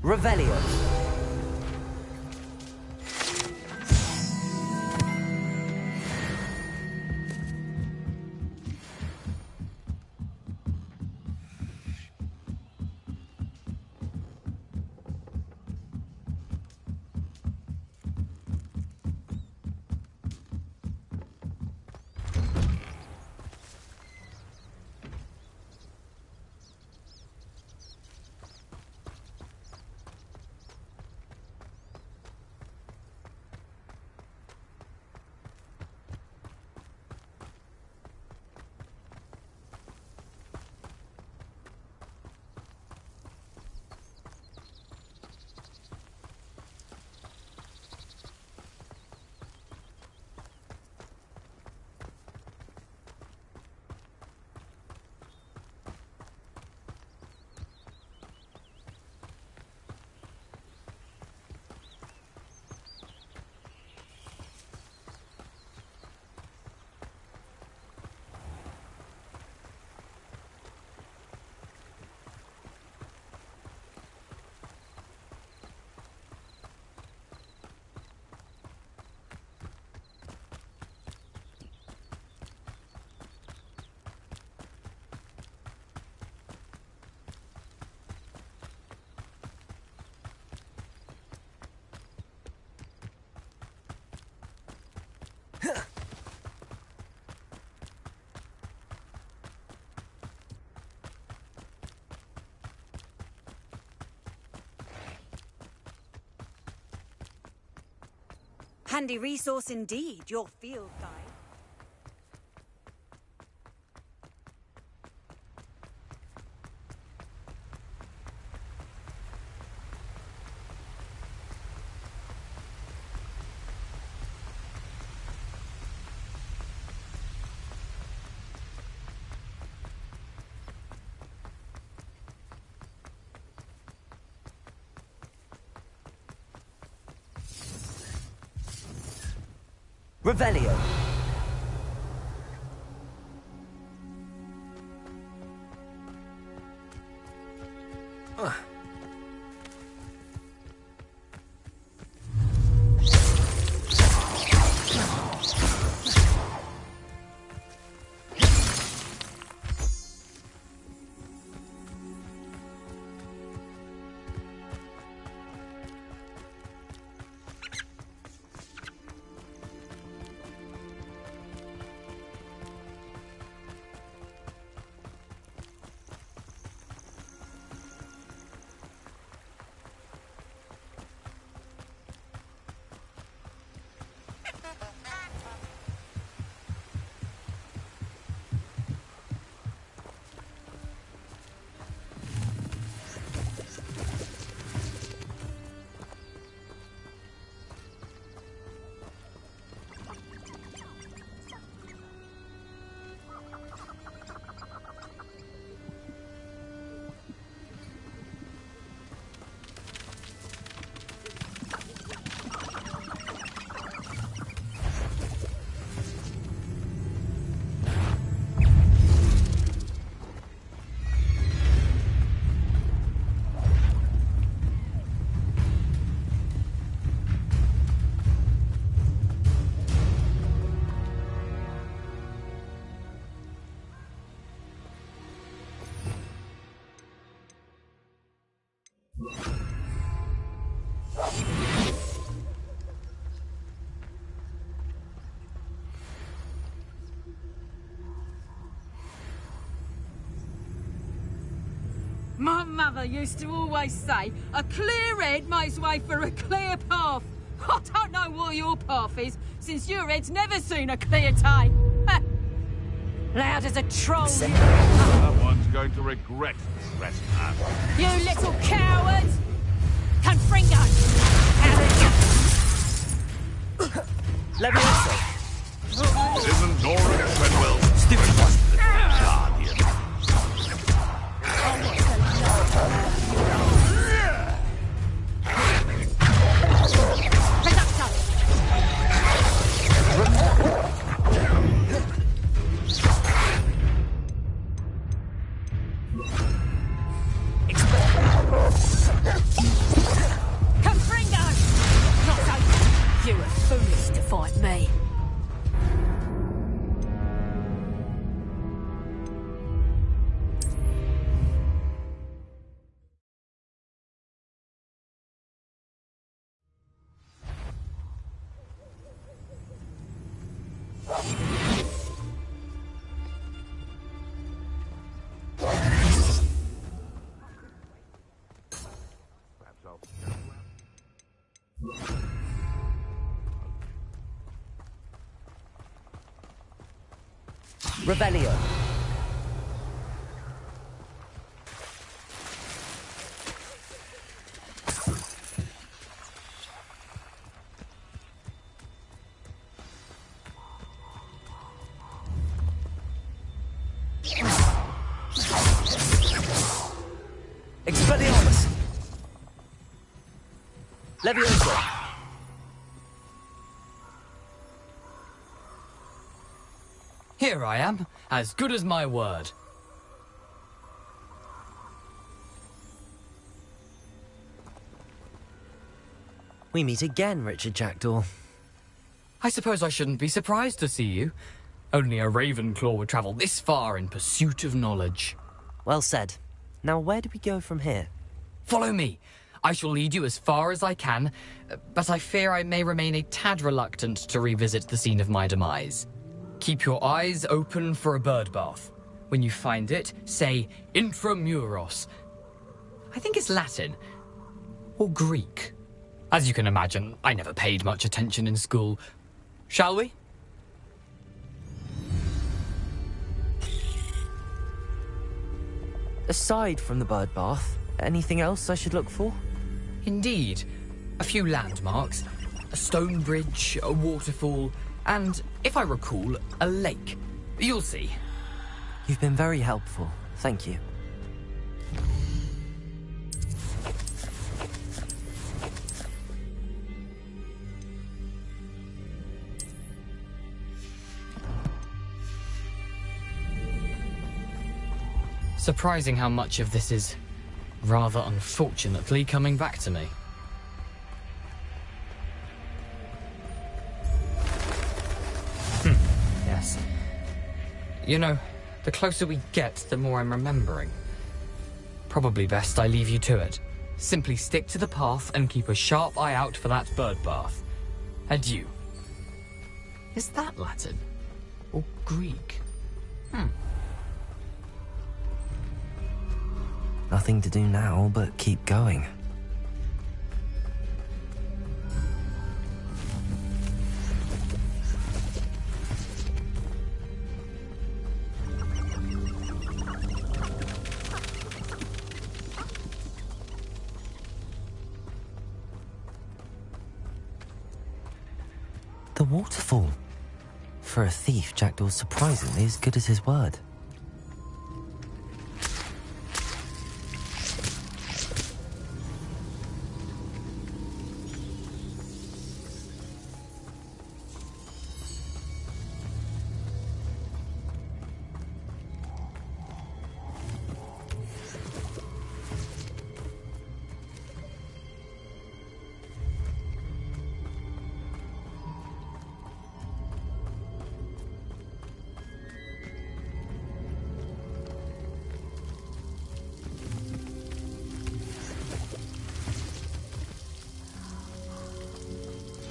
Revelio. Handy resource indeed, your field guide. Revelio. My mother used to always say, a clear head makes way for a clear path. I don't know what your path is, since your head's never seen a clear day. Loud as a troll, you... That one's going to regret this trespass. You little coward! Confringo! Levioso. Isn't Dora Treadwell Stupid one. guardian? Expect Revelio. Expelliarmus. Levioso. Here I am, as good as my word. We meet again, Richard Jackdaw. I suppose I shouldn't be surprised to see you. Only a Ravenclaw would travel this far in pursuit of knowledge. Well said. Now where do we go from here? Follow me. I shall lead you as far as I can, but I fear I may remain a tad reluctant to revisit the scene of my demise. Keep your eyes open for a bird bath. When you find it, say intramuros. I think it's Latin. Or Greek. As you can imagine, I never paid much attention in school. Shall we? Aside from the bird bath, anything else I should look for? Indeed. A few landmarks. A stone bridge, a waterfall, and, if I recall, a lake. You'll see. You've been very helpful. Thank you. Surprising how much of this is, rather unfortunately, coming back to me. Yes. You know, the closer we get, the more I'm remembering. Probably best I leave you to it. Simply stick to the path and keep a sharp eye out for that bird bath. Adieu. Is that Latin? Or Greek? Nothing to do now but keep going. The waterfall. For a thief, Jackdaw's surprisingly as good as his word.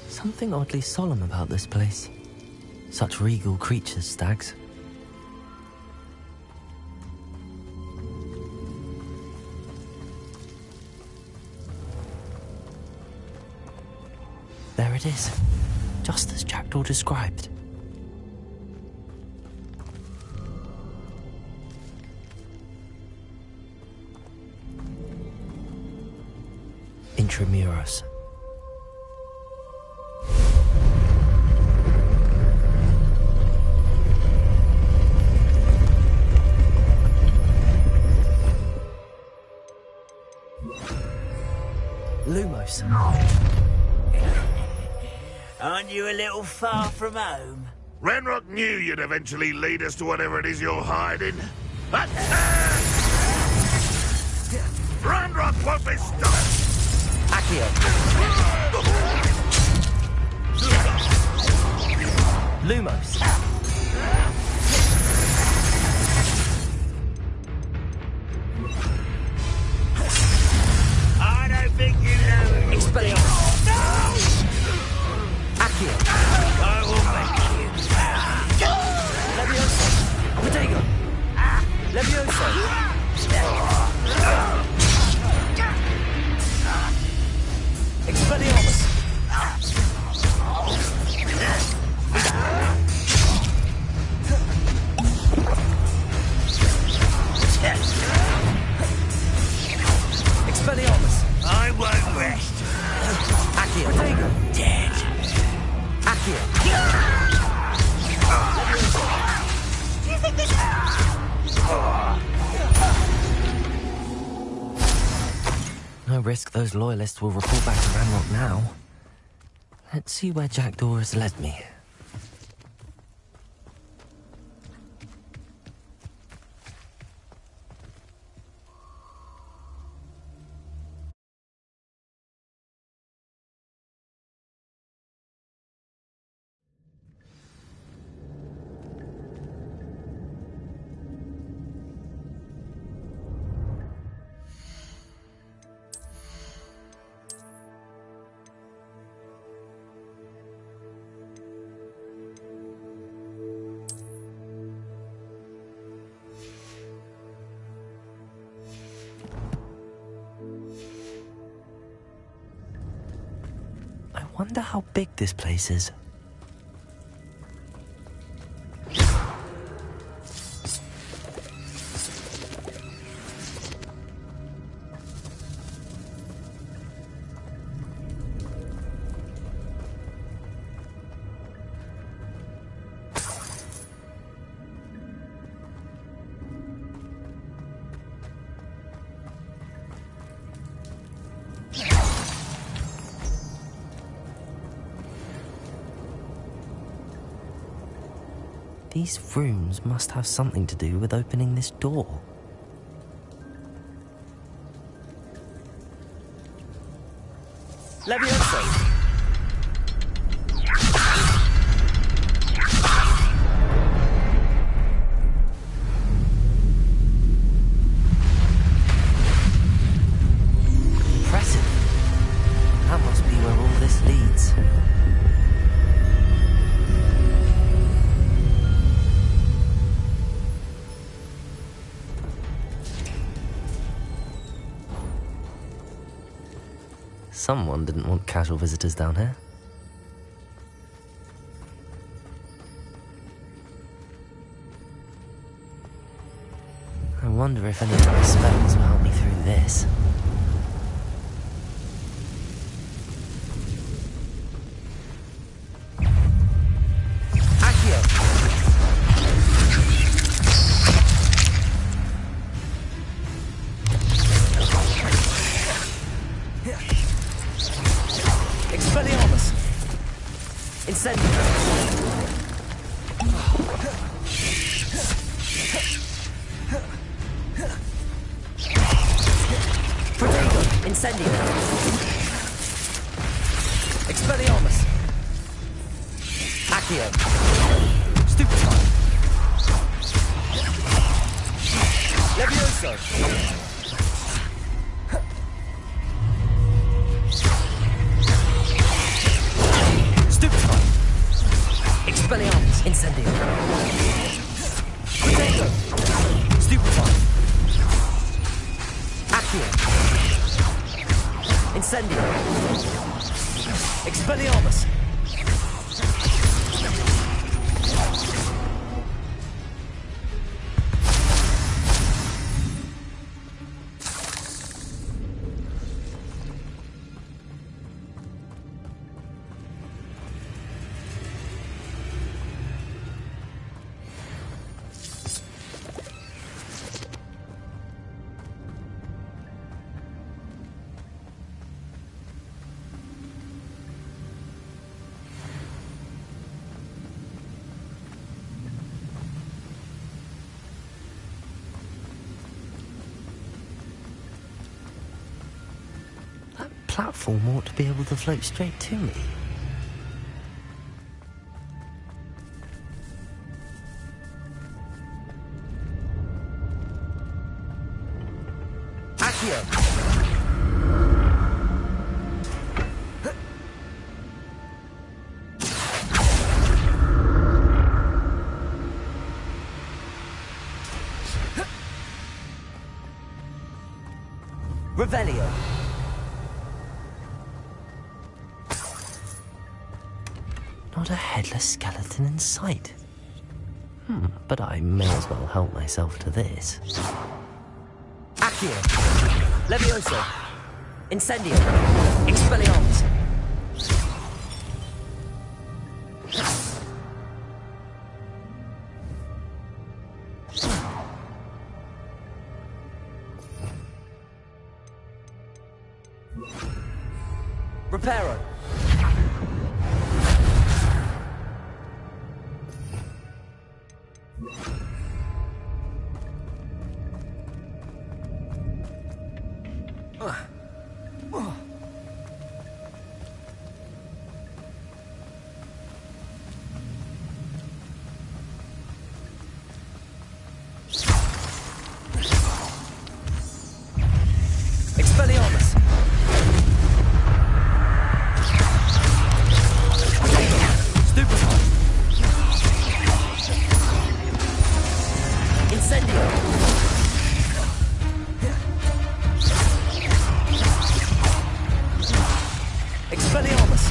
Something oddly solemn about this place. Such regal creatures, stags. There it is, just as Jackdaw described. Intramuros. Lumos. Aren't you a little far from home? Renrock knew you'd eventually lead us to whatever it is you're hiding. But Renrock won't be stopped! Accio. Lumos. I don't think you know. Expelliarmus. No! Accio. I will make you. Levioso. Protego. Levioso. Expelliarmus. No risk those loyalists will report back to Ranrock now. Let's see where Jackdaw has led me. I wonder how big this place is. These rooms must have something to do with opening this door. Levioso! Impressive. That must be where all this leads. Someone didn't want casual visitors down here. I wonder if any of my spells will help me through this. Expelliarmus! Incendio! Protego! Incendio! Expelliarmus! Accio! Stupefy! Levioso! Expelliarmus, Incendio. Protego. Stupefy. Accio. Incendio. Expelliarmus. Platform ought to be able to float straight to me. Accio! Revelio! Not a headless skeleton in sight. But I may as well help myself to this. Accio! Levioso! Incendio! Expelliarmus! Reparo. Expelliarmus! Stupefy! Incendio! Expelliarmus!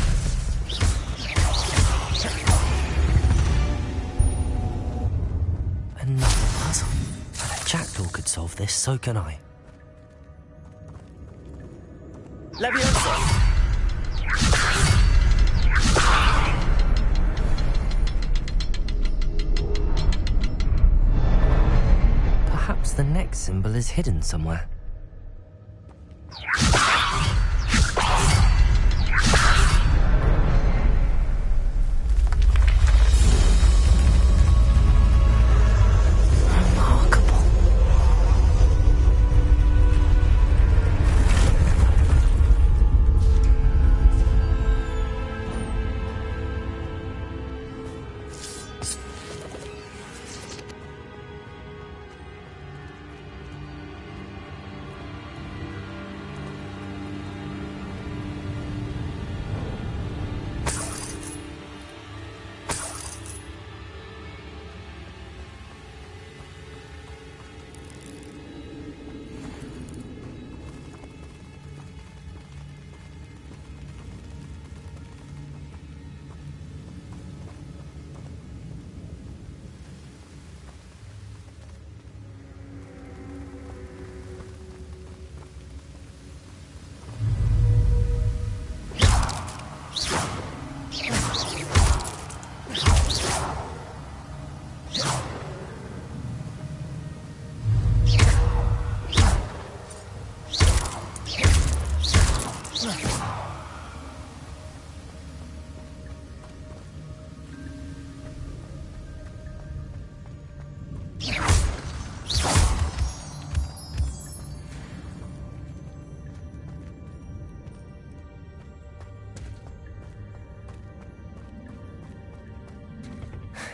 Another puzzle. If a jackdaw could solve this, so can I. Leviosa! Perhaps the next symbol is hidden somewhere. Remarkable.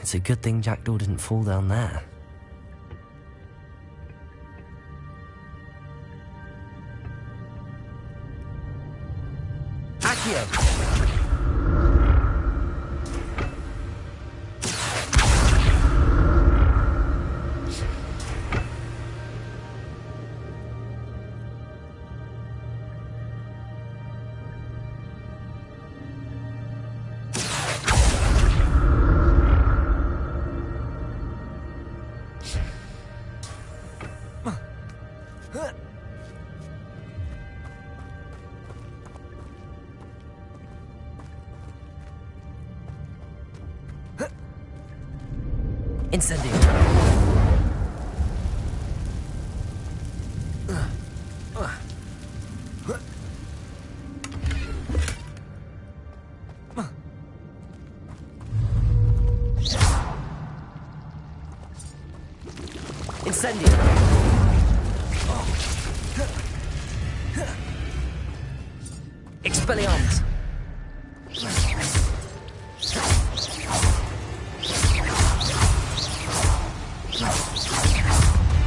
It's a good thing Jackdaw didn't fall down there. Accio! Incendio! Incendio! Expelliarmus!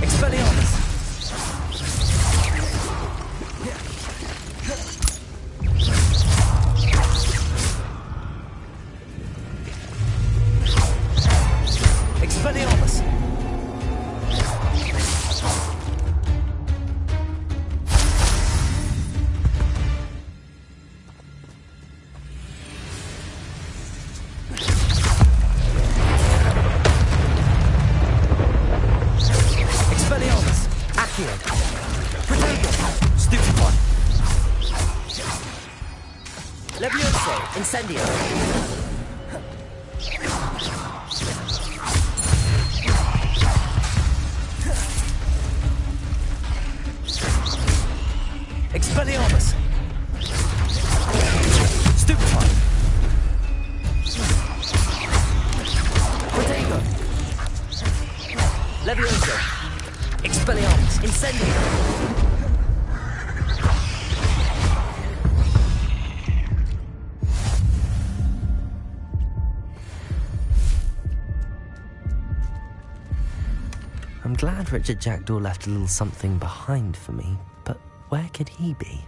Expelliarmus! Expelliarmus! Expelliarmus! Accio! Protego! Stupefy! Levioso! Incendio! Expelliarmus! Levioso! Expelliarmus! Incendio! I'm glad Richard Jackdaw left a little something behind for me, but where could he be?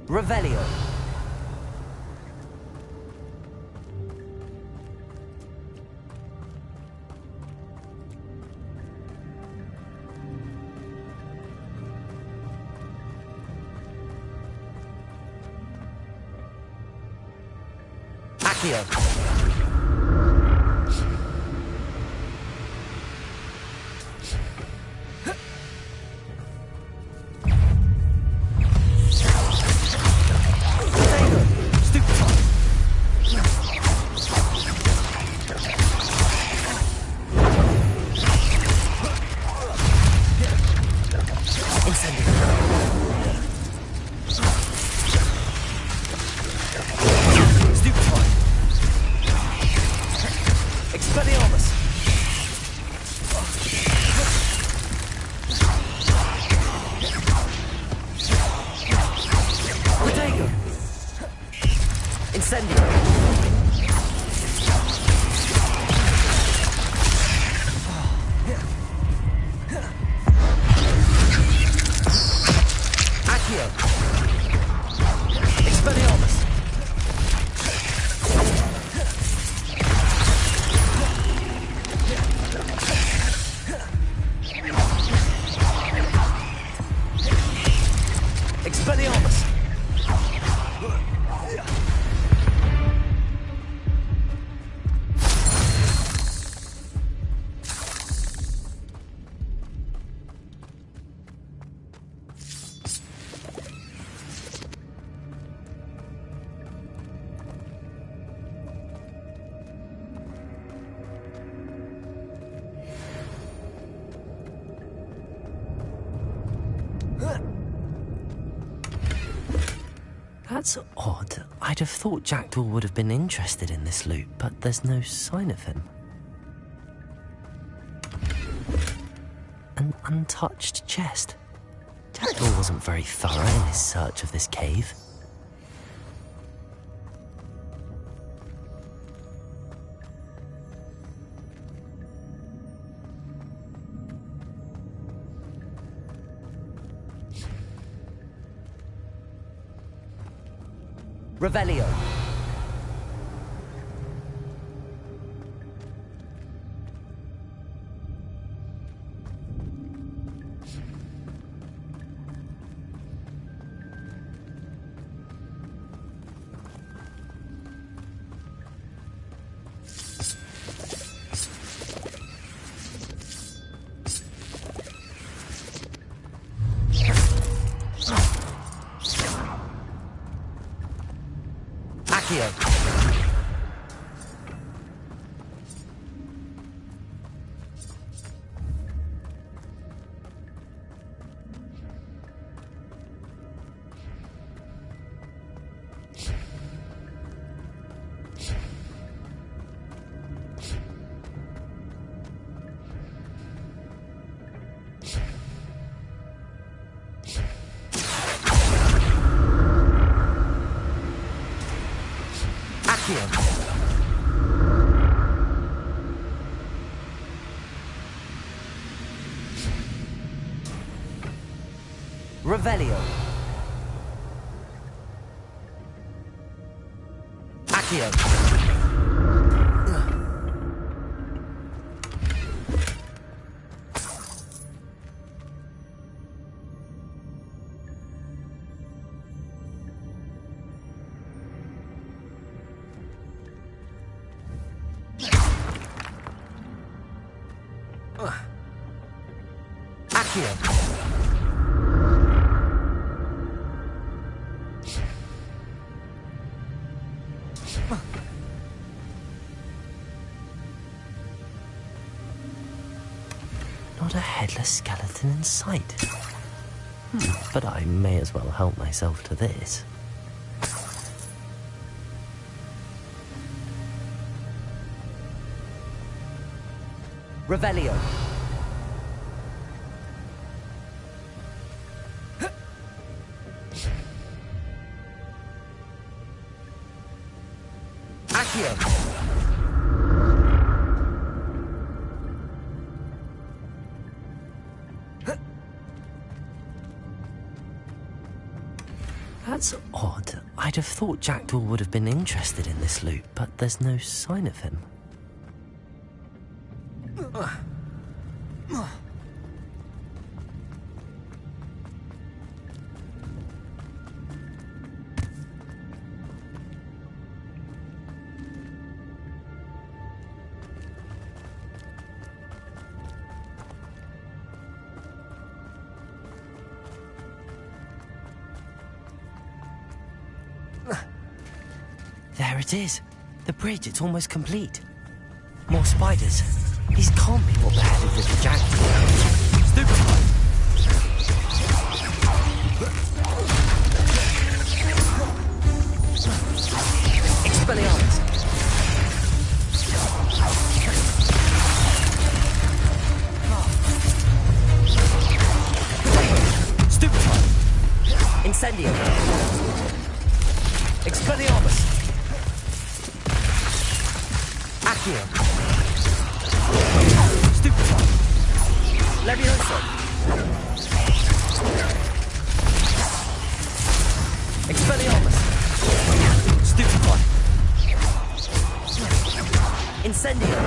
Revelio. Accio. That's odd. I'd have thought Jackdaw would have been interested in this loot, but there's no sign of him. An untouched chest. Jackdaw wasn't very thorough in his search of this cave. Revelio. Revelio. Accio. Accio. Not a headless skeleton in sight. But I may as well help myself to this. Revelio. Accio. That's odd. I'd have thought Jackdaw would have been interested in this loot, but there's no sign of him. There it is. The bridge, it's almost complete. More spiders. These can't be what beheaded with the Jackdaw. Stupefy! Expelliarmus. Stupefy! Incendio. Expelliarmus. Accio. Stupefy! Levioso. Expelliarmus. Stupefy! Incendio.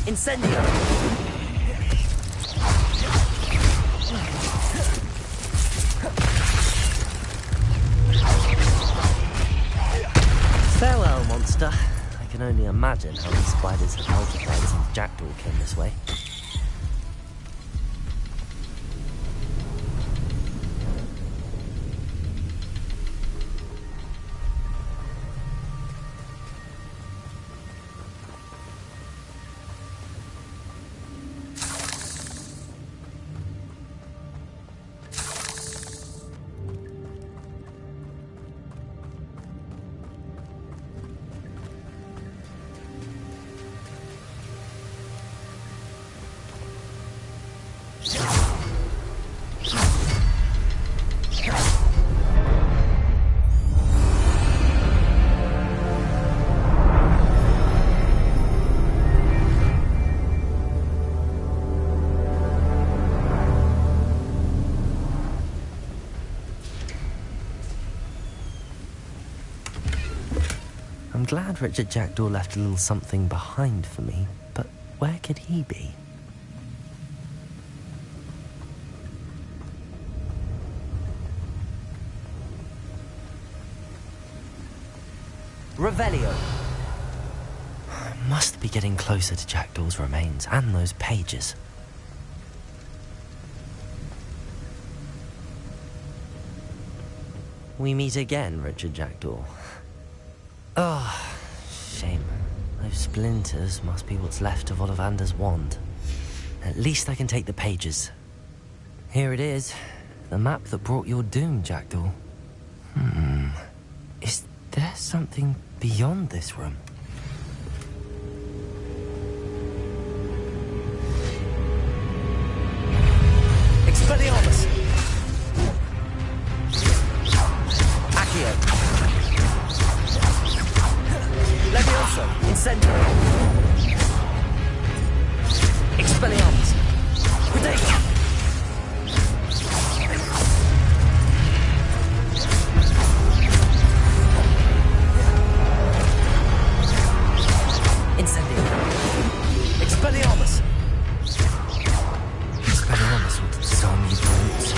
Incendio. Farewell, monster. I can only imagine how these spiders have multiplied since Jackdaw came this way. I'm glad Richard Jackdaw left a little something behind for me, but where could he be? Revelio. Must be getting closer to Jackdaw's remains and those pages. We meet again, Richard Jackdaw. Ah, shame. Those splinters must be what's left of Ollivander's wand. At least I can take the pages. Here it is. The map that brought your doom, Jackdaw. Is there something beyond this room? Expelliarmus! Accio! Levioso! Incendio! Expelliarmus! Predate! Incendio! Expelliarmus! Expelliarmus will disarm you brutes.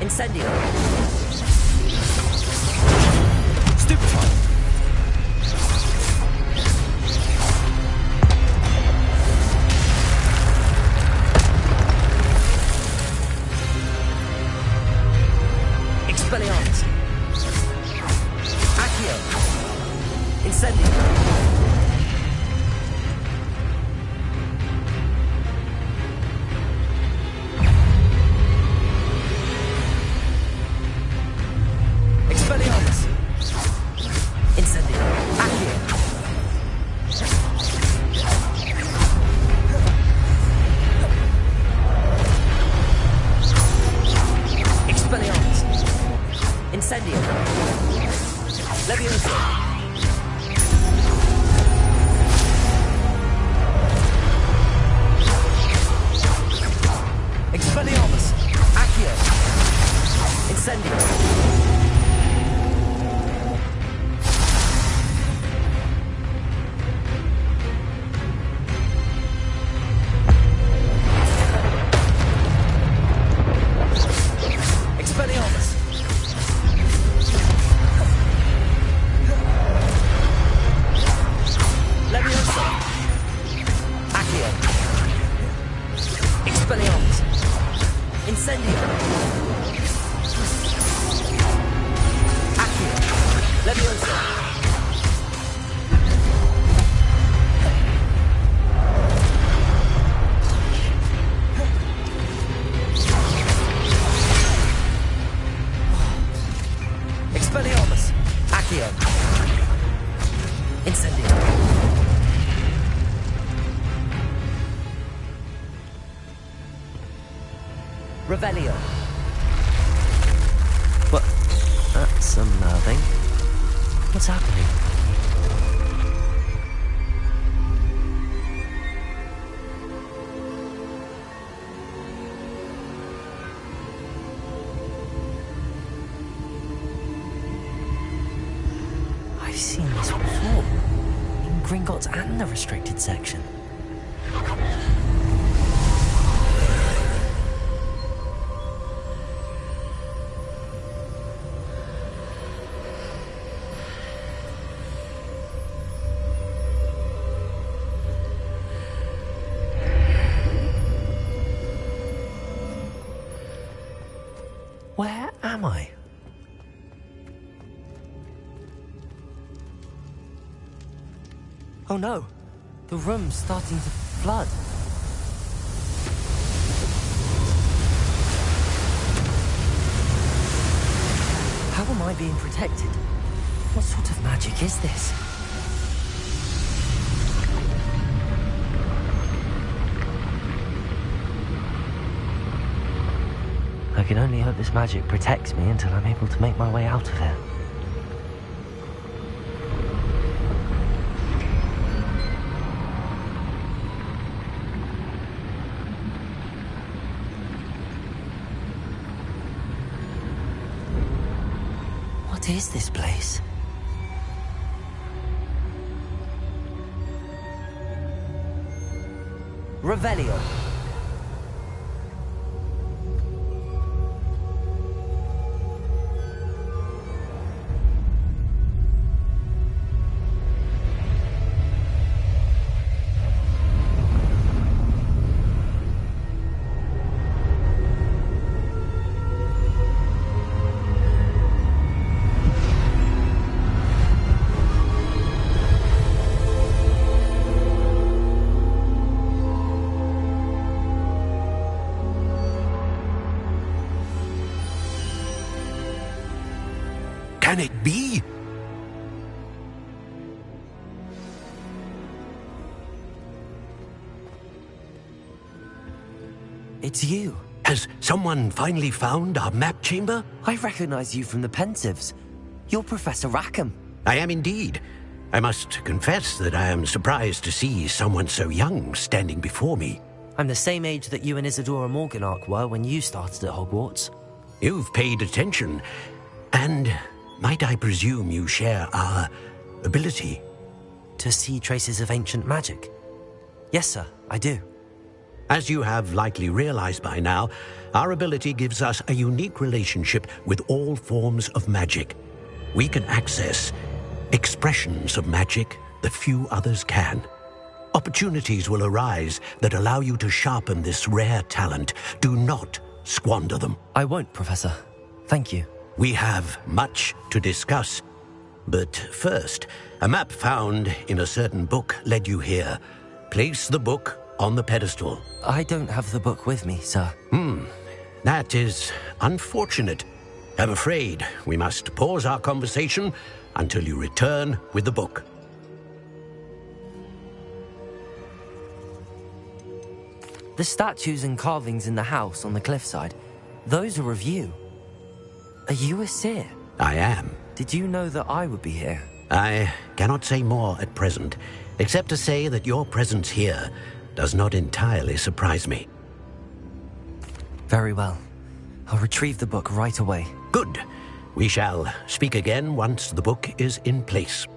Incendio! Stupefy! Expelliarmus! Accio! Incendio! Expelliarmus! Incendio! Accio! Expelliarmus! Incendio! Levioso! Expelliarmus! Accio! Incendio! Expelliarmus! Levioso! Accio! Expelliarmus! Incendio! Accio! Levioso! Expelliarmus! Accio! Incendio! Revelio! What? That's unnerving. What's happening? I've seen this before. In Gringotts and the restricted section. Where am I? Oh no, the room's starting to flood. How am I being protected? What sort of magic is this? I can only hope this magic protects me until I'm able to make my way out of here. What is this place? Revelio. Can it be? It's you. Has someone finally found our map chamber? I recognize you from the Pensives. You're Professor Rackham. I am indeed. I must confess that I am surprised to see someone so young standing before me. I'm the same age that you and Isadora Morganach were when you started at Hogwarts. You've paid attention, and might I presume you share our ability? To see traces of ancient magic? Yes, sir, I do. As you have likely realized by now, our ability gives us a unique relationship with all forms of magic. We can access expressions of magic that few others can. Opportunities will arise that allow you to sharpen this rare talent. Do not squander them. I won't, Professor. Thank you. We have much to discuss. But first, a map found in a certain book led you here. Place the book on the pedestal. I don't have the book with me, sir. That is unfortunate. I'm afraid we must pause our conversation until you return with the book. The statues and carvings in the house on the cliffside, those are of you. Are you a seer? I am. Did you know that I would be here? I cannot say more at present, except to say that your presence here does not entirely surprise me. Very well. I'll retrieve the book right away. Good. We shall speak again once the book is in place.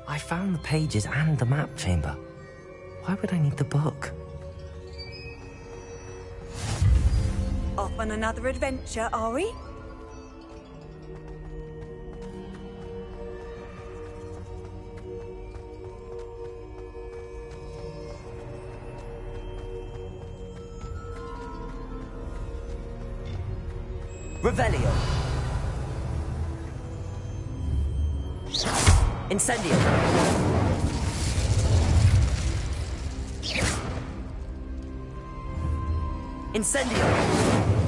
I found the pages and the map chamber. Why would I need the book? Off on another adventure, are we? Revelio. Incendio. Incendio.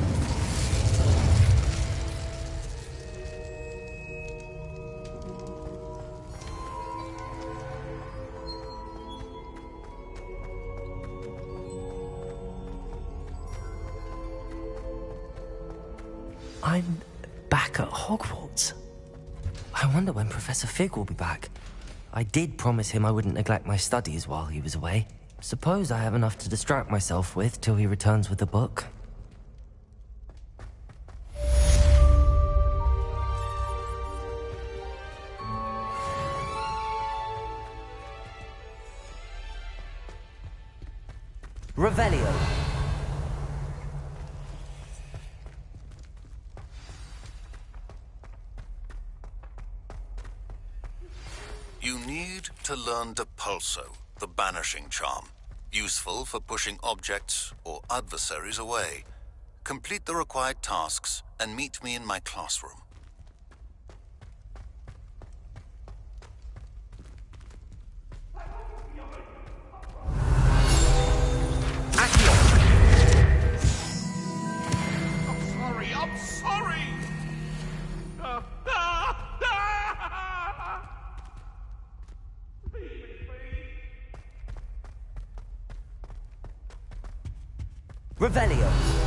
I'm back at Hogwarts. I wonder when Professor Fig will be back. I did promise him I wouldn't neglect my studies while he was away. Suppose I have enough to distract myself with till he returns with the book. Revelio. You need to learn Depulso, the banishing charm. Useful for pushing objects or adversaries away. Complete the required tasks and meet me in my classroom. I'm sorry! Revelio.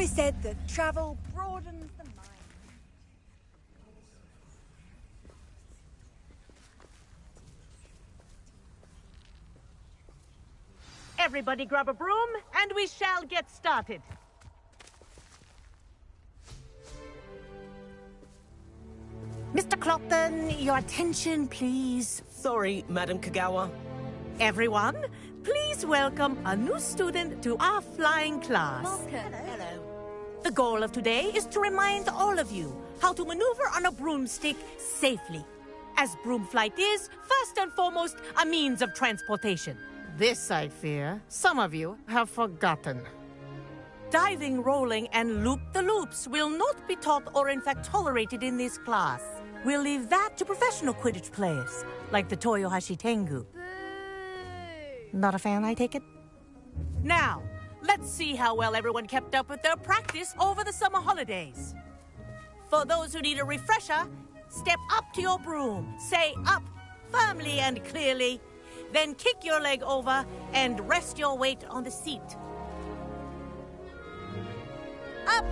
is said that travel broadens the mind. Everybody grab a broom, and we shall get started. Mr. Clopton, your attention, please. Sorry, Madam Kagawa. Everyone, please welcome a new student to our flying class. Hello. The goal of today is to remind all of you how to maneuver on a broomstick safely. As broom flight is, first and foremost, a means of transportation. This, I fear, some of you have forgotten. Diving, rolling, and loop-the-loops will not be taught or in fact tolerated in this class. We'll leave that to professional Quidditch players, like the Toyohashi Tengu. Not a fan, I take it? Now, let's see how well everyone kept up with their practice over the summer holidays. For those who need a refresher, step up to your broom, say up firmly and clearly, then kick your leg over and rest your weight on the seat. Up!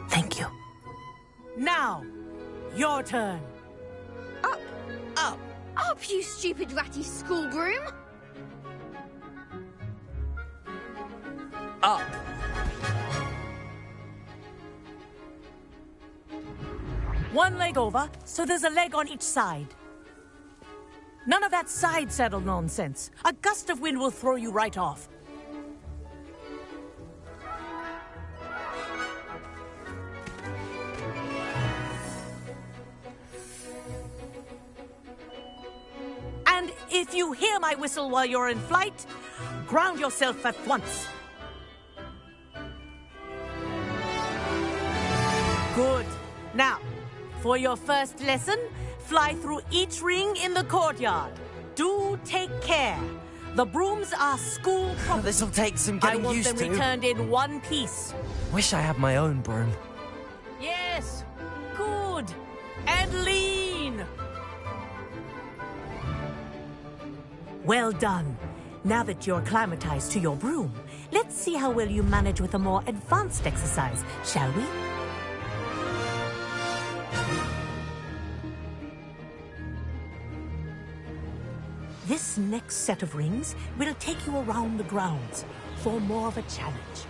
Thank you. Now, your turn. Up. Up. Up, you stupid ratty school groom. Up. One leg over, so there's a leg on each side. None of that side saddle nonsense. A gust of wind will throw you right off. And if you hear my whistle while you're in flight, ground yourself at once. Good. Now, for your first lesson, fly through each ring in the courtyard. Do take care. The brooms are school property. This'll take some getting used to. I want them returned in one piece. Wish I had my own broom. Yes. Good. And lean. Well done. Now that you're acclimatized to your broom, let's see how well you manage with a more advanced exercise, shall we? This next set of rings will take you around the grounds for more of a challenge.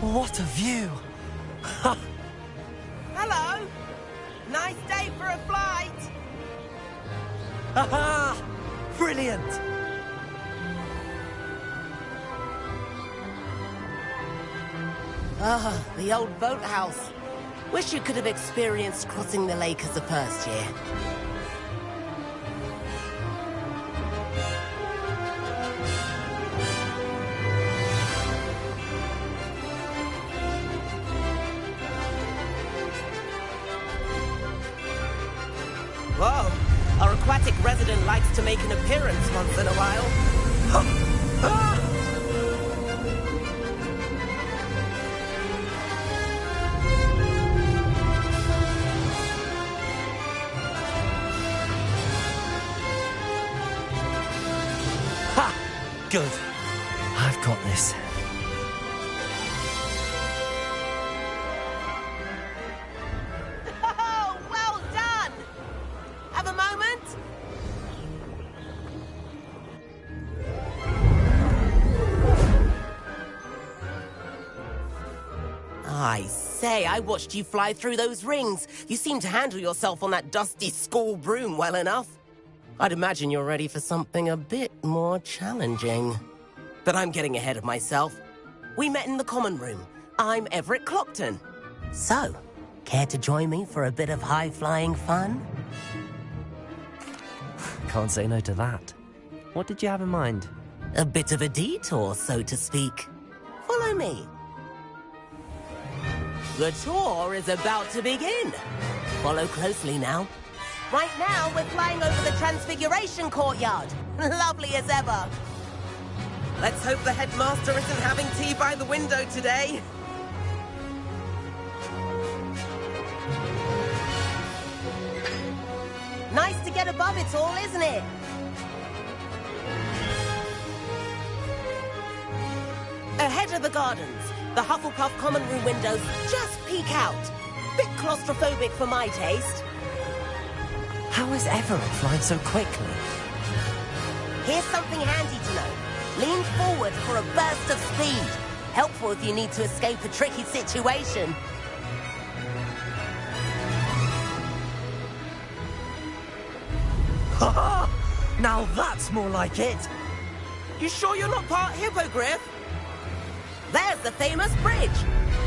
What a view! Hello. Nice day for a flight. Aha! Brilliant! Ah, the old boathouse. Wish you could have experienced crossing the lake as a first year. Whoa, our aquatic resident likes to make an appearance once in a while. Good. I've got this. Oh, well done! Have a moment? I say, I watched you fly through those rings. You seem to handle yourself on that dusty school broom well enough. I'd imagine you're ready for something a bit more challenging. But I'm getting ahead of myself. We met in the common room. I'm Everett Clopton. So, care to join me for a bit of high-flying fun? Can't say no to that. What did you have in mind? A bit of a detour, so to speak. Follow me. The tour is about to begin. Follow closely now. Right now, we're flying over the Transfiguration Courtyard. Lovely as ever. Let's hope the headmaster isn't having tea by the window today. Nice to get above it all, isn't it? Ahead of the gardens, the Hufflepuff common room windows just peek out. Bit claustrophobic for my taste. How is Everett flying so quickly? Here's something handy to know. Lean forward for a burst of speed. Helpful if you need to escape a tricky situation. Ha! Now that's more like it! You sure you're not part hippogriff? There's the famous bridge.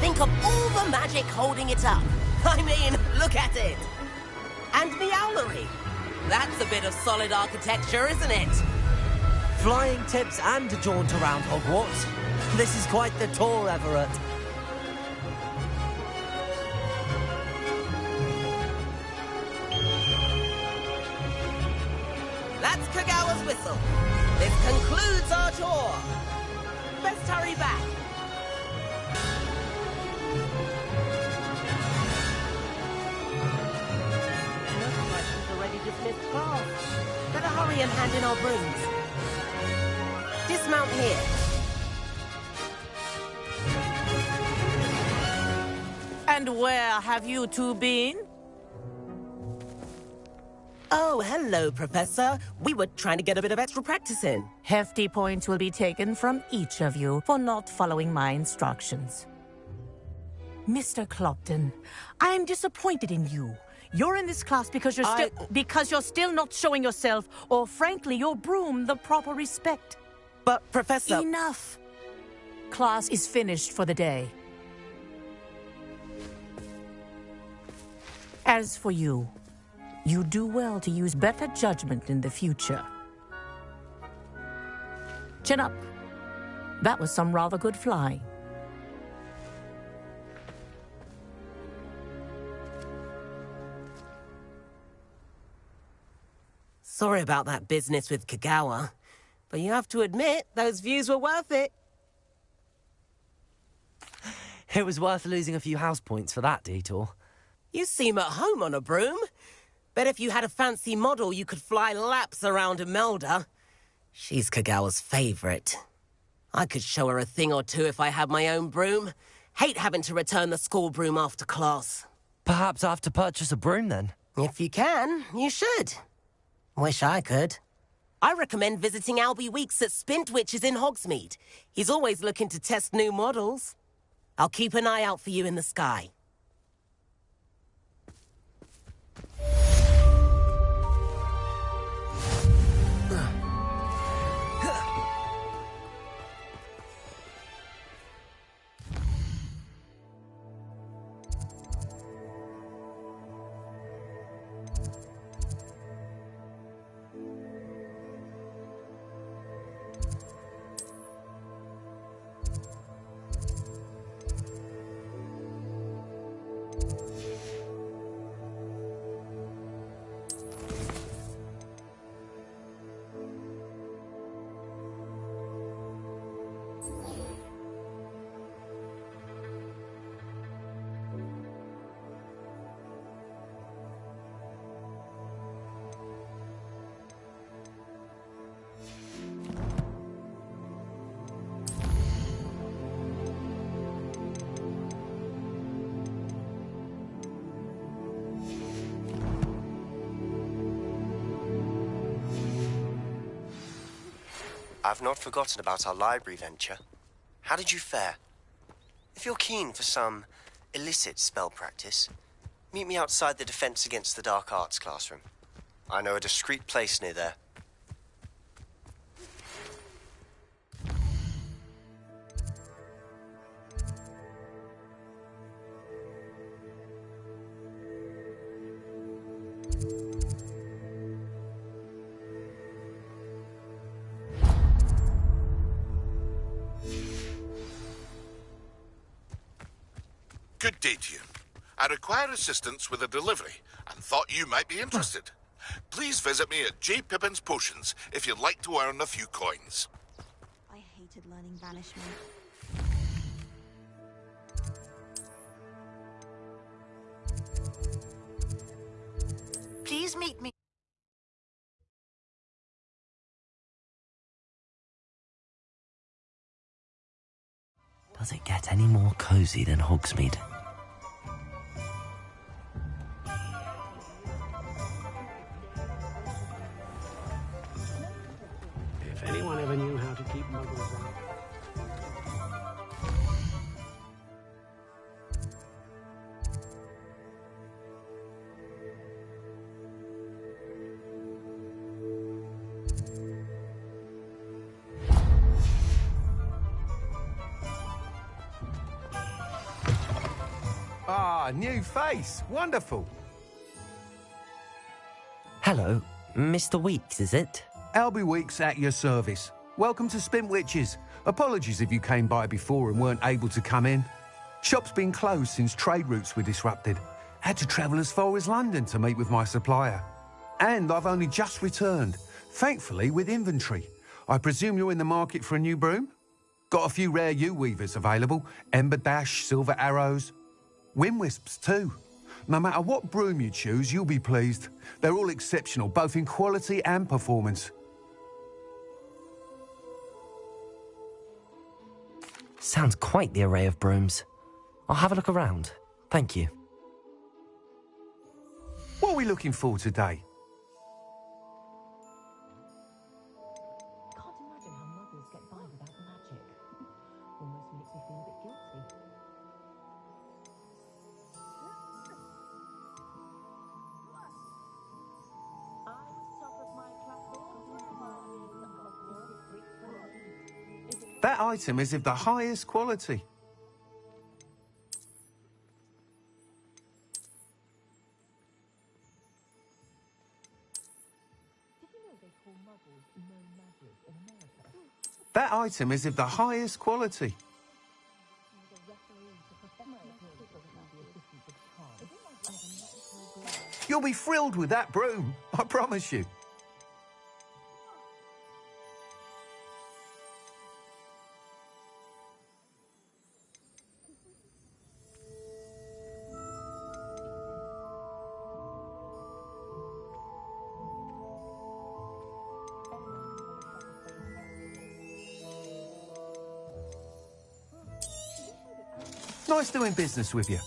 Think of all the magic holding it up. I mean, look at it. And the owlery. That's a bit of solid architecture, isn't it? Flying tips and a jaunt around Hogwarts. This is quite the tour, Everett. That's Kagawa's whistle. This concludes our tour. Best hurry back. Looks like we've already dismissed class. Better hurry and hand in our brooms. Dismount here. And where have you two been? Oh, hello, Professor. We were trying to get a bit of extra practice in. Hefty points will be taken from each of you for not following my instructions. Mr. Clopton, I'm disappointed in you. You're in this class because you're still not showing yourself, or frankly, your broom, the proper respect. But, Professor... Enough. Class is finished for the day. As for you, you do well to use better judgment in the future. Chin up. That was some rather good flying. Sorry about that business with Kagawa, but you have to admit, those views were worth it. It was worth losing a few house points for that detour. You seem at home on a broom. Bet if you had a fancy model, you could fly laps around Imelda. She's Kagawa's favorite. I could show her a thing or two if I had my own broom. Hate having to return the school broom after class. Perhaps I have to purchase a broom then. If you can, you should. Wish I could. I recommend visiting Albie Weeks at Spintwitches in Hogsmeade. He's always looking to test new models. I'll keep an eye out for you in the sky. I've not forgotten about our library venture. How did you fare? If you're keen for some illicit spell practice, meet me outside the Defense Against the Dark Arts classroom. I know a discreet place near there. Good day to you. I require assistance with a delivery and thought you might be interested. Please visit me at J. Pippin's Potions if you'd like to earn a few coins. I hated learning banishment. Please meet me. Does it get any more cozy than Hogsmeade? If anyone ever knew how to keep muggles out. Ah, new face. Wonderful. Hello, Mr. Weeks, is it? Albie Weeks at your service. Welcome to Spintwitches. Apologies if you came by before and weren't able to come in. Shop's been closed since trade routes were disrupted. Had to travel as far as London to meet with my supplier. And I've only just returned, thankfully with inventory. I presume you're in the market for a new broom? Got a few rare yew-weavers available. Ember Dash, Silver Arrows. Windwisps too. No matter what broom you choose, you'll be pleased. They're all exceptional, both in quality and performance. Sounds quite the array of brooms. I'll have a look around. Thank you. What are we looking for today? Can't imagine how muggles get by without magic. Almost makes me feel a bit guilty. That item is of the highest quality. That item is of the highest quality. You'll be thrilled with that broom, I promise you. Nice doing business with you.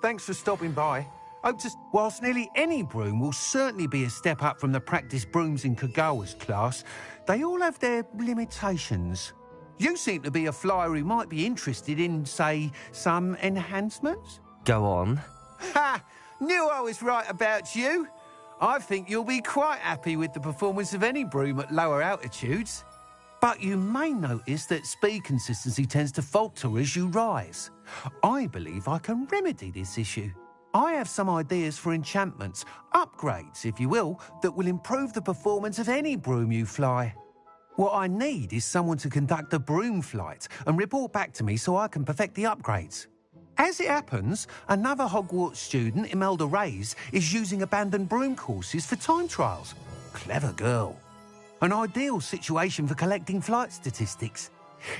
Thanks for stopping by. Whilst nearly any broom will certainly be a step up from the practice brooms in Kagawa's class, they all have their limitations. You seem to be a flyer who might be interested in, say, some enhancements? Go on. Ha! Knew I was right about you. I think you'll be quite happy with the performance of any broom at lower altitudes. But you may notice that speed consistency tends to falter as you rise. I believe I can remedy this issue. I have some ideas for enchantments, upgrades, if you will, that will improve the performance of any broom you fly. What I need is someone to conduct a broom flight and report back to me so I can perfect the upgrades. As it happens, another Hogwarts student, Imelda Reyes, is using abandoned broom courses for time trials. Clever girl. An ideal situation for collecting flight statistics.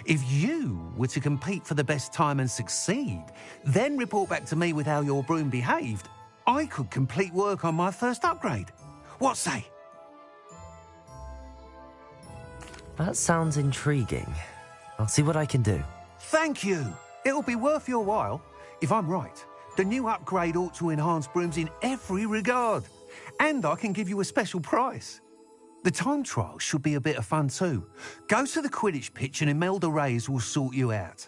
If you were to compete for the best time and succeed, then report back to me with how your broom behaved, I could complete work on my first upgrade. What say? That sounds intriguing. I'll see what I can do. Thank you. It'll be worth your while. If I'm right, the new upgrade ought to enhance brooms in every regard. And I can give you a special price. The time trial should be a bit of fun too. Go to the Quidditch pitch and Imelda Reyes will sort you out.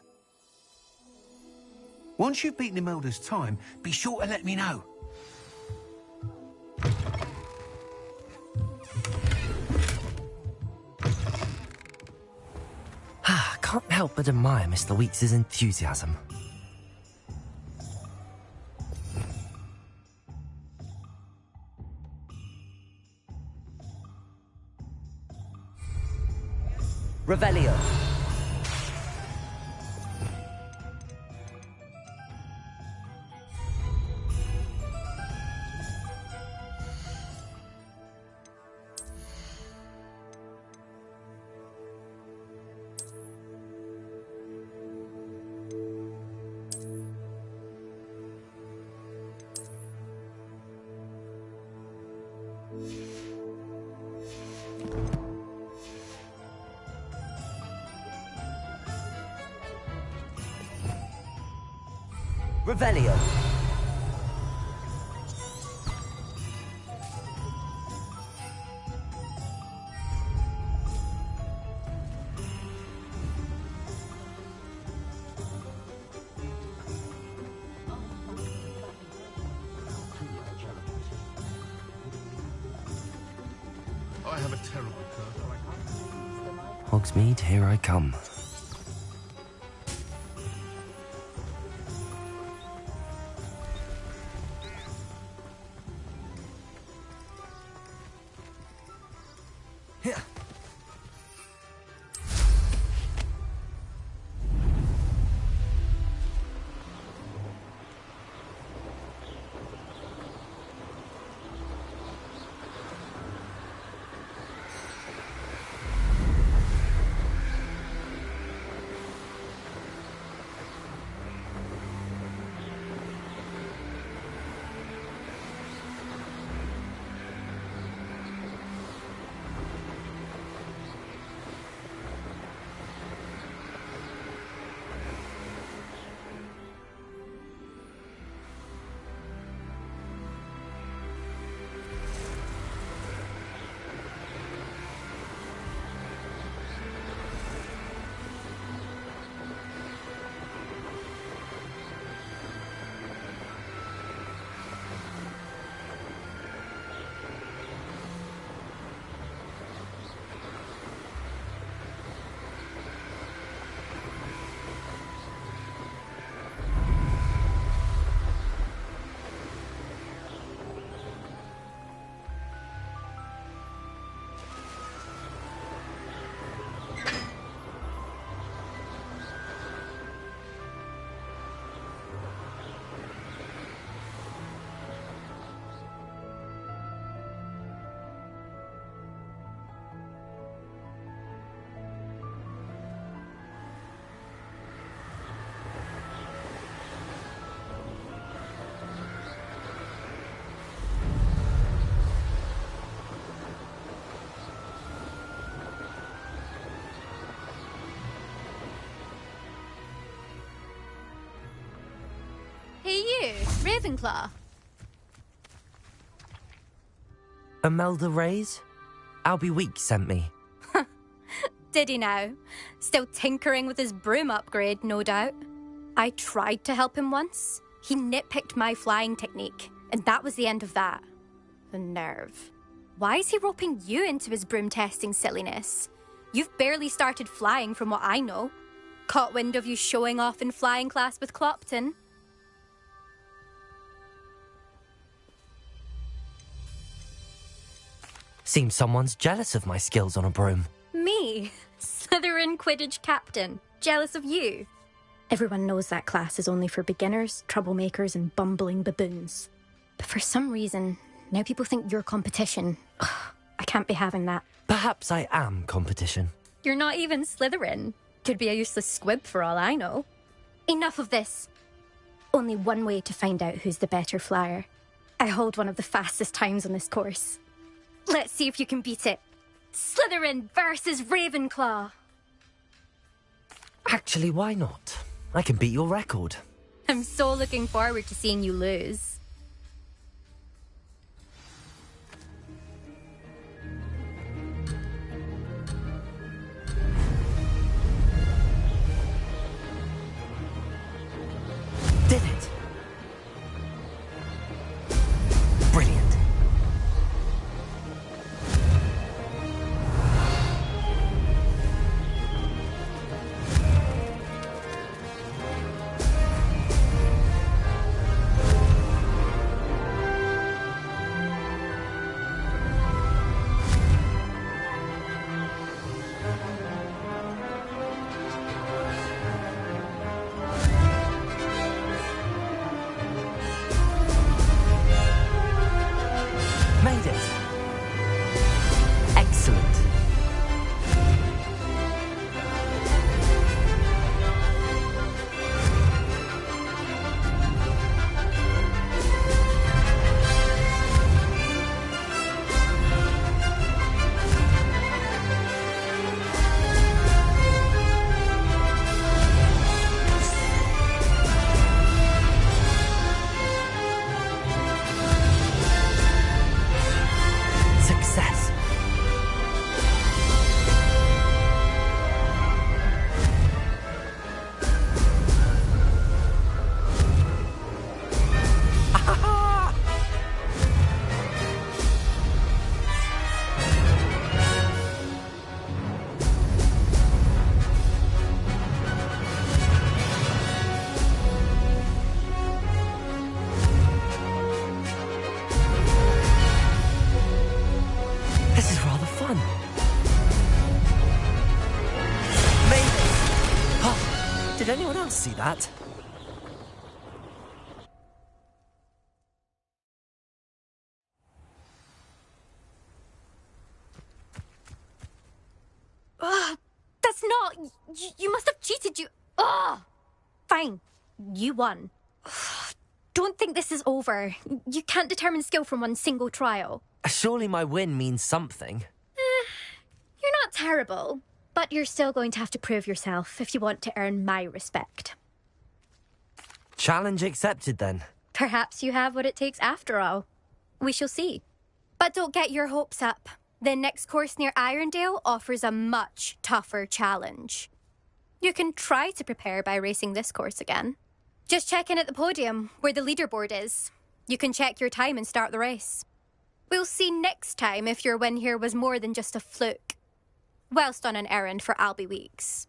Once you've beaten Imelda's time, be sure to let me know. Can't help but admire Mr. Weeks' enthusiasm. Revelio. Revelio. I have a terrible curse. Hogsmeade, here I come. Hey you, Ravenclaw. Imelda Reyes? Albie Week sent me. Did he now? Still tinkering with his broom upgrade, no doubt. I tried to help him once. He nitpicked my flying technique, and that was the end of that. The nerve. Why is he roping you into his broom testing silliness? You've barely started flying from what I know. Caught wind of you showing off in flying class with Clopton. Seems someone's jealous of my skills on a broom. Me? Slytherin Quidditch captain. Jealous of you? Everyone knows that class is only for beginners, troublemakers, and bumbling baboons. But for some reason, now people think you're competition. Ugh, I can't be having that. Perhaps I am competition. You're not even Slytherin. Could be a useless squib for all I know. Enough of this. Only one way to find out who's the better flyer. I hold one of the fastest times on this course. Let's see if you can beat it. Slytherin versus Ravenclaw. Actually, why not? I can beat your record. I'm so looking forward to seeing you lose. Did it! Brilliant. Did anyone else see that? Ugh, that's not... You must have cheated, you... Ugh! Fine. You won. Ugh, don't think this is over. You can't determine skill from one single trial. Surely my win means something. You're not terrible, but you're still going to have to prove yourself if you want to earn my respect. Challenge accepted, then. Perhaps you have what it takes after all. We shall see. But don't get your hopes up. The next course near Irondale offers a much tougher challenge. You can try to prepare by racing this course again. Just check in at the podium, where the leaderboard is. You can check your time and start the race. We'll see next time if your win here was more than just a fluke. Whilst on an errand for Albie Weeks.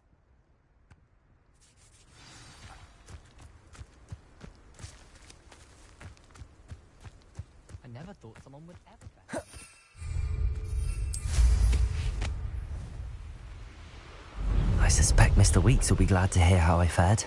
I never thought someone would ever... I suspect Mr. Weeks will be glad to hear how I fared.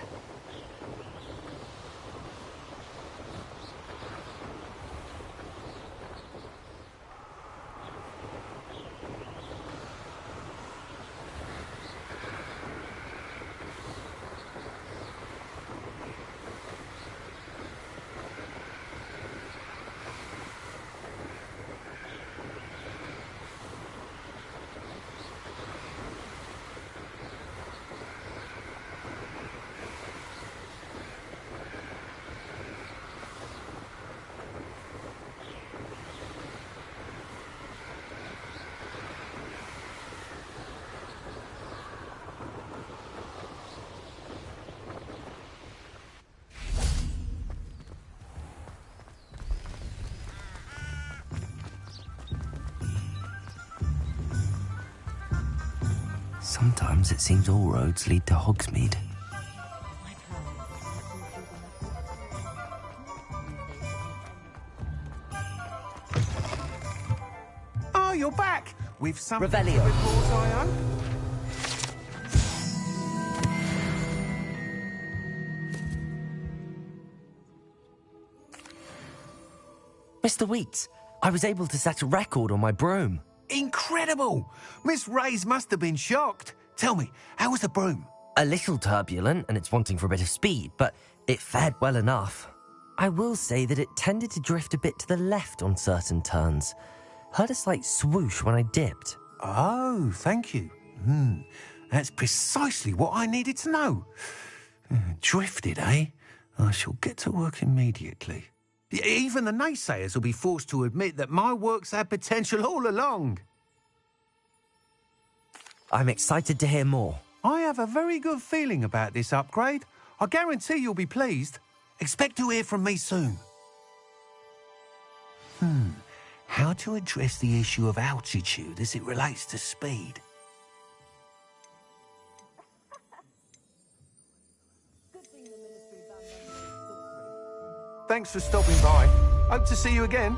Sometimes it seems all roads lead to Hogsmeade. Oh, you're back! With some Revelio. reports, I hope. Mr. Weeks, I was able to set a record on my broom. Incredible! Miss Reyes must have been shocked. Tell me, how was the broom? A little turbulent, and it's wanting for a bit of speed, but it fared well enough. I will say that it tended to drift a bit to the left on certain turns. Heard a slight swoosh when I dipped. Oh, thank you. That's precisely what I needed to know. Drifted, eh? I shall get to work immediately. Even the naysayers will be forced to admit that my work's had potential all along. I'm excited to hear more. I have a very good feeling about this upgrade. I guarantee you'll be pleased. Expect to hear from me soon. How to address the issue of altitude as it relates to speed? Thanks for stopping by. Hope to see you again.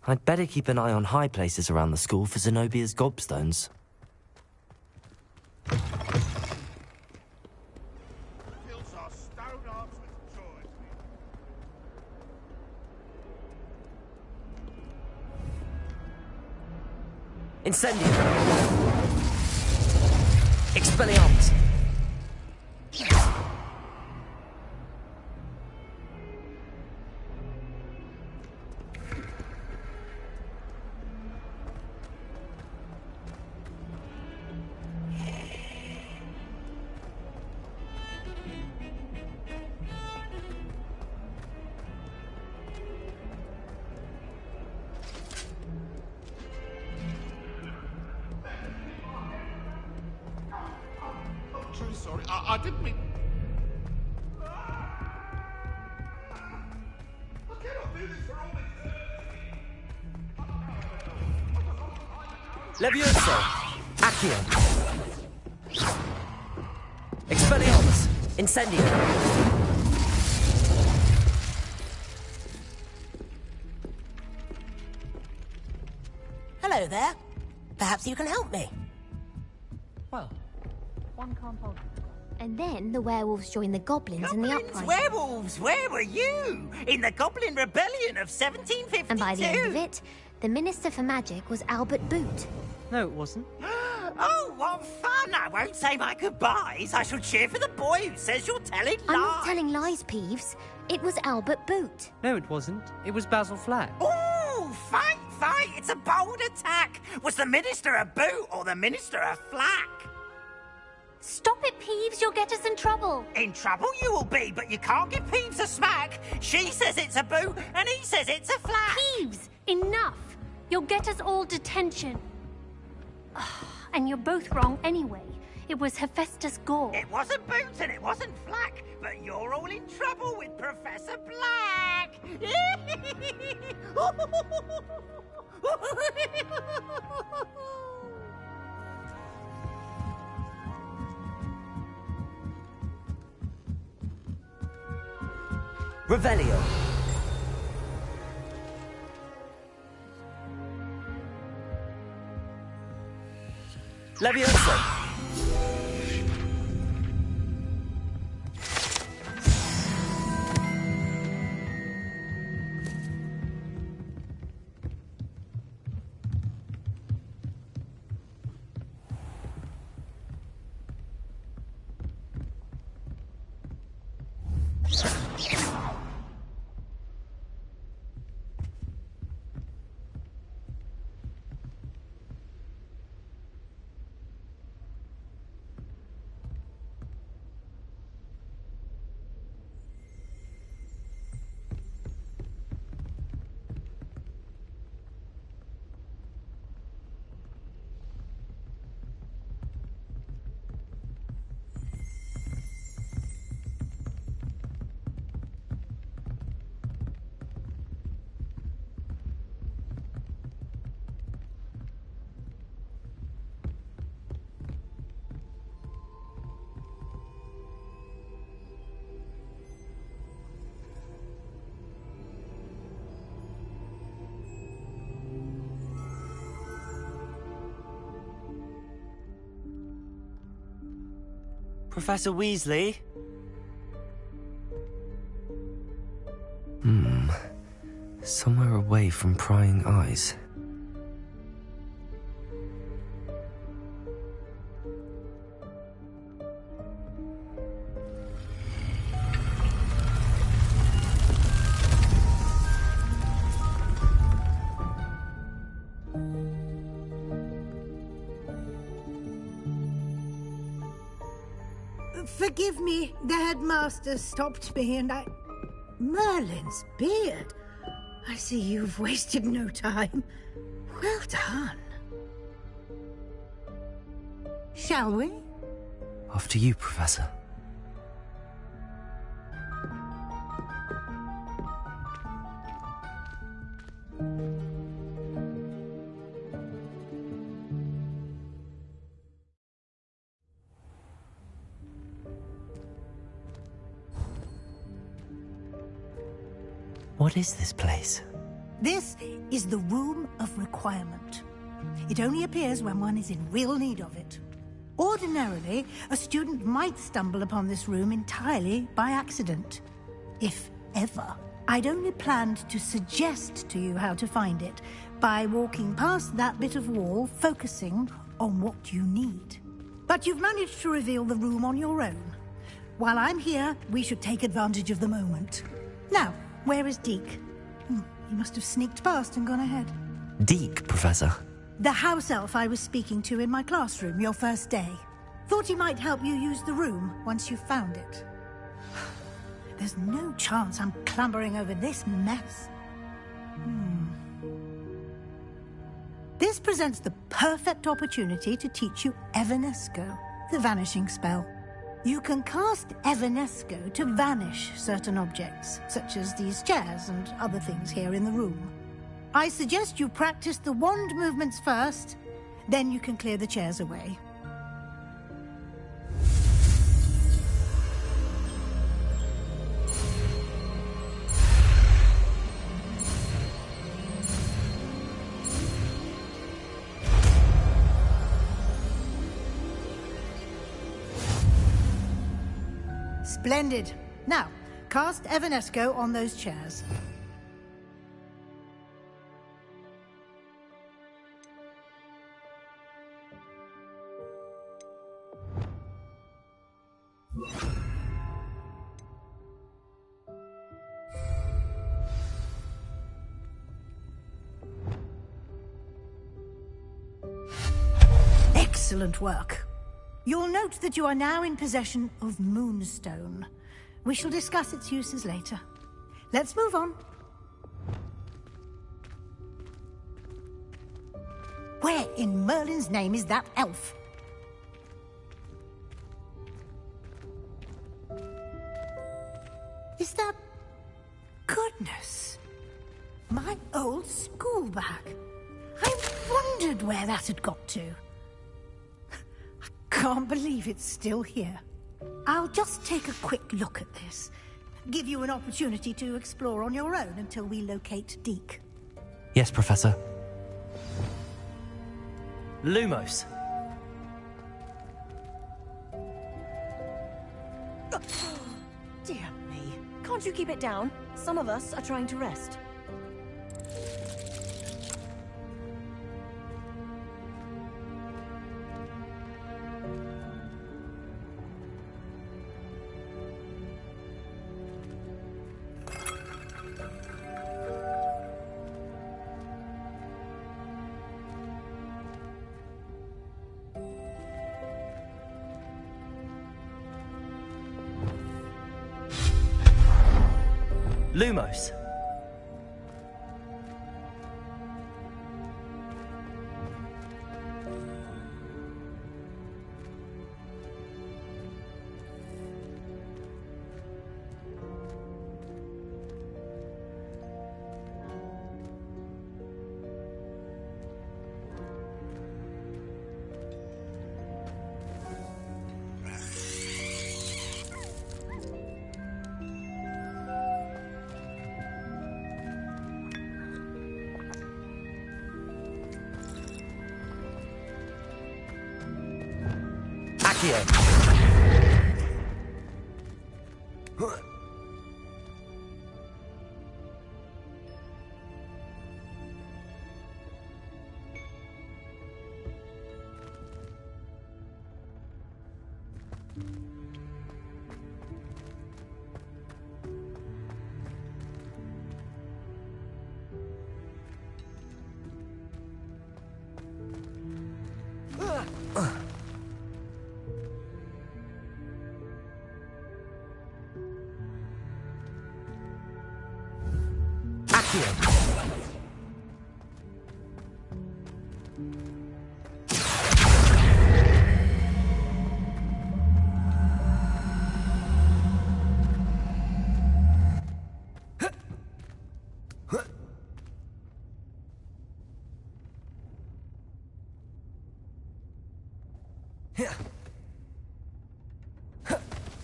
I'd better keep an eye on high places around the school for Zenobia's gobstones. Incendio! Expelliarmus! Sorry, I didn't mean... I cannot do this for all Levioso! Accio! Expelliarmus! Incendio! Hello there. Perhaps you can help me. Well, one can't hold. And then the werewolves joined the goblins in the uprising. Werewolves, where were you? In the Goblin Rebellion of 1752? And by the end of it, the Minister for Magic was Albert Boot. No, it wasn't. Oh, what fun! I won't say my goodbyes. I shall cheer for the boy who says you're telling lies. I'm not telling lies, Peeves. It was Albert Boot. No, it wasn't. It was Basil Flack. Ooh, fight! It's a bold attack. Was the Minister a Boot or the Minister a Flack? Stop it, Peeves. You'll get us in trouble. In trouble you will be, but you can't give Peeves a smack. She says it's a Boot, and he says it's a Flack. Peeves, enough. You'll get us all detention. And you're both wrong anyway. It was Hephaestus Gore. It wasn't Boot and it wasn't Flack, but you're all in trouble with Professor Black. Revelio! Levioso! Professor Weasley? Somewhere away from prying eyes. Forgive me, the headmaster stopped me and I... Merlin's beard. I see you've wasted no time. Well done. Shall we? After you, Professor. What is this place? This is the Room of Requirement. It only appears when one is in real need of it. Ordinarily, a student might stumble upon this room entirely by accident. If ever. I'd only planned to suggest to you how to find it by walking past that bit of wall, focusing on what you need. But you've managed to reveal the room on your own. While I'm here, we should take advantage of the moment. Now, where is Deke? He must have sneaked past and gone ahead. Deke, Professor. The house elf I was speaking to in my classroom your first day. Thought he might help you use the room once you found it. There's no chance I'm clambering over this mess. This presents the perfect opportunity to teach you Evanesco, the vanishing spell. You can cast Evanesco to vanish certain objects, such as these chairs and other things here in the room. I suggest you practice the wand movements first, then you can clear the chairs away. Splendid. Now, cast Evanesco on those chairs. Excellent work. You'll note that you are now in possession of Moonstone. We shall discuss its uses later. Let's move on. Where in Merlin's name is that elf? Is that... Goodness. My old school bag. I wondered where that had got to. Can't believe it's still here. I'll just take a quick look at this. Give you an opportunity to explore on your own until we locate Deke. Yes, Professor. Lumos. Dear me. Can't you keep it down? Some of us are trying to rest. Lumos.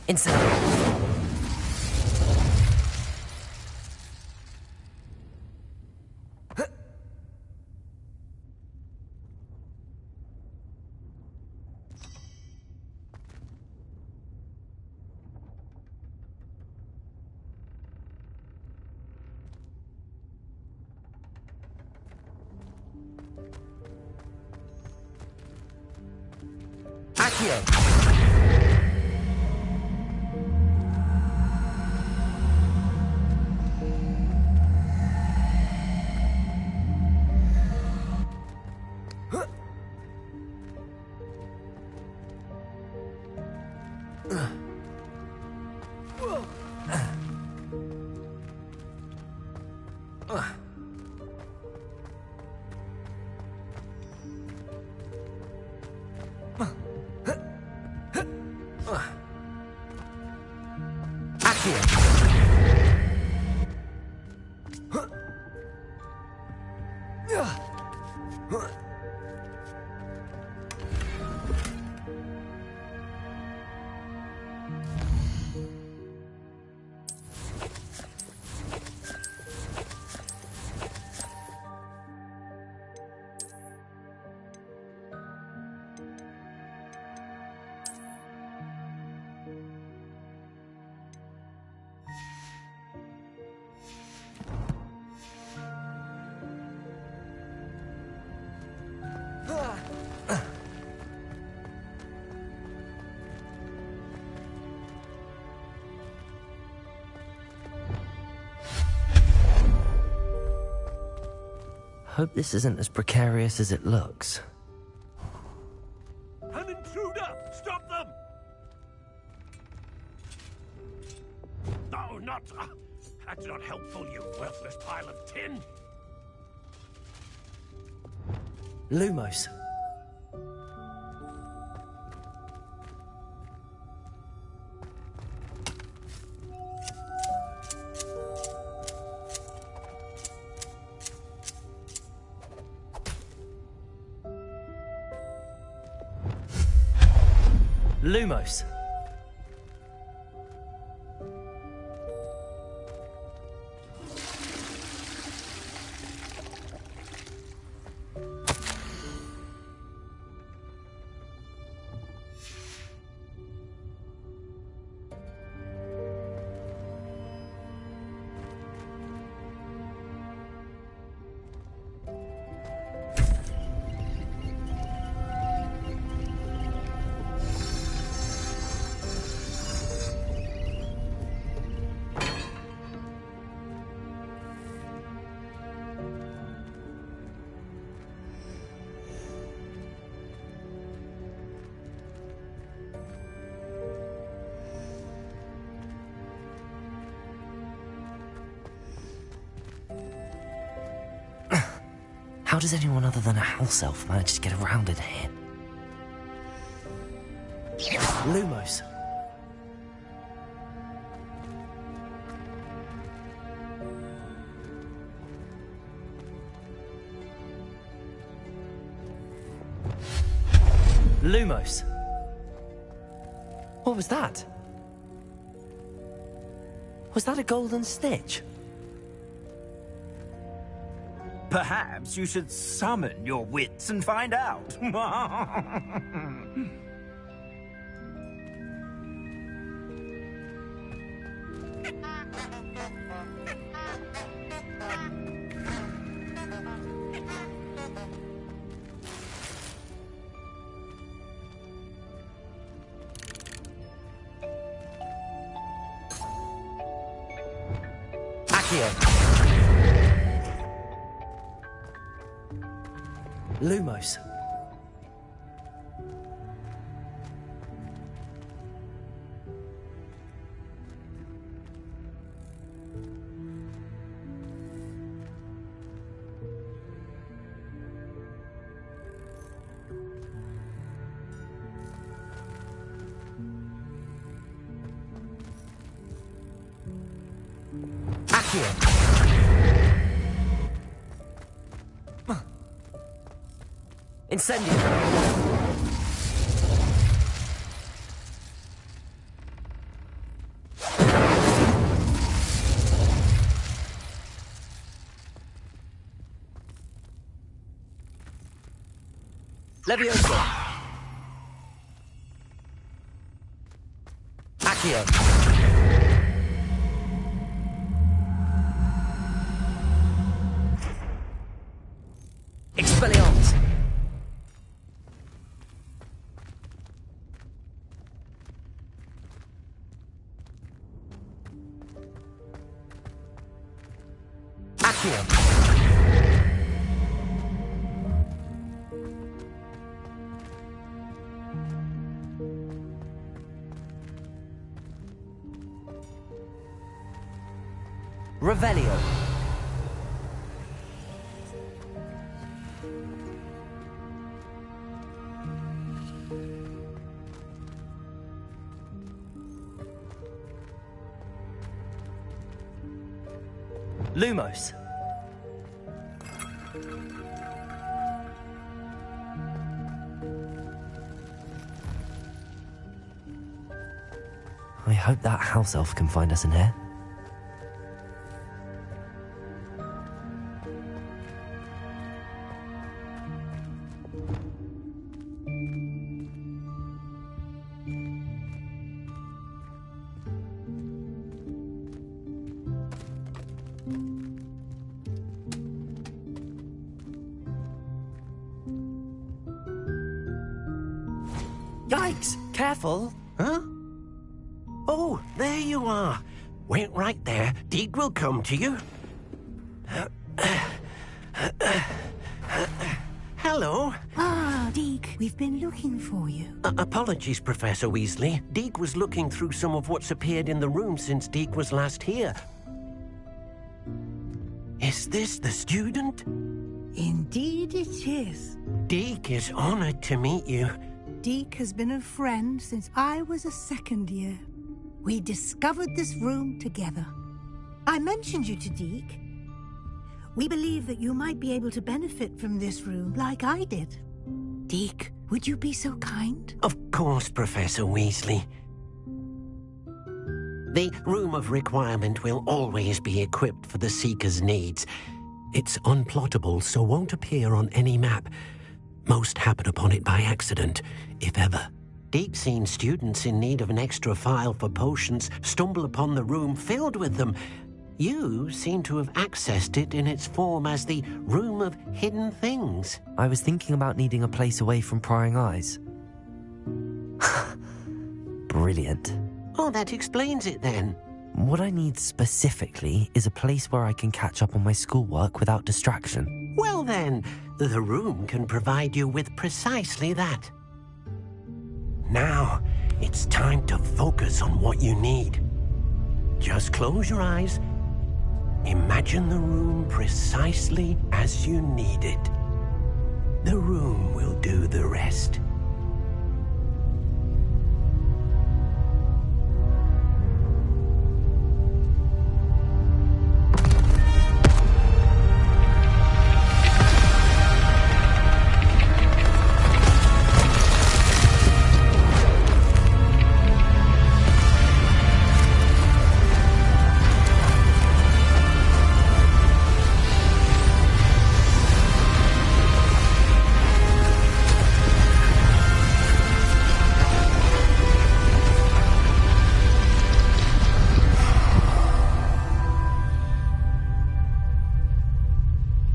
Inside. Accio! Hope this isn't as precarious as it looks. An intruder! Stop them! No, not... that's not helpful, you worthless pile of tin! Lumos. Lumos. How does anyone other than a house elf manage to get around in here? Lumos. Lumos. What was that? Was that a golden stitch? Perhaps you should summon your wits and find out. Lumos. Incendio! Levioso! Accio! Expelliarmus! Revelio. Lumos. I hope that house elf can find us in here. Yikes! Careful! Huh? Oh, there you are. Wait right there. Deke will come to you. Hello. Ah, Deke, we've been looking for you. Apologies, Professor Weasley. Deke was looking through some of what's appeared in the room since Deke was last here. Is this the student? Indeed it is. Deke is honored to meet you. Deke has been a friend since I was a second year. We discovered this room together. I mentioned you to Deke. We believe that you might be able to benefit from this room like I did. Deke, would you be so kind? Of course, Professor Weasley. The Room of Requirement will always be equipped for the Seeker's needs. It's unplottable, so won't appear on any map. Most happen upon it by accident, if ever. Deke's seen students in need of an extra file for potions stumble upon the room filled with them. You seem to have accessed it in its form as the Room of Hidden Things. I was thinking about needing a place away from prying eyes. Brilliant. Oh, that explains it then. What I need specifically is a place where I can catch up on my schoolwork without distraction. Well then, the room can provide you with precisely that. Now, it's time to focus on what you need. Just close your eyes. Imagine the room precisely as you need it. The room will do the rest.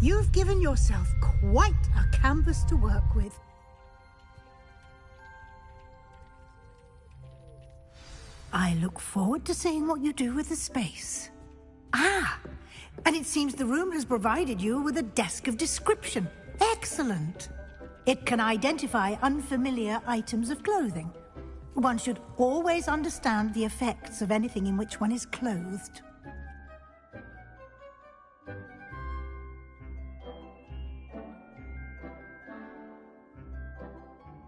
You've given yourself quite a canvas to work with. I look forward to seeing what you do with the space. Ah, and it seems the room has provided you with a desk of description. Excellent. It can identify unfamiliar items of clothing. One should always understand the effects of anything in which one is clothed.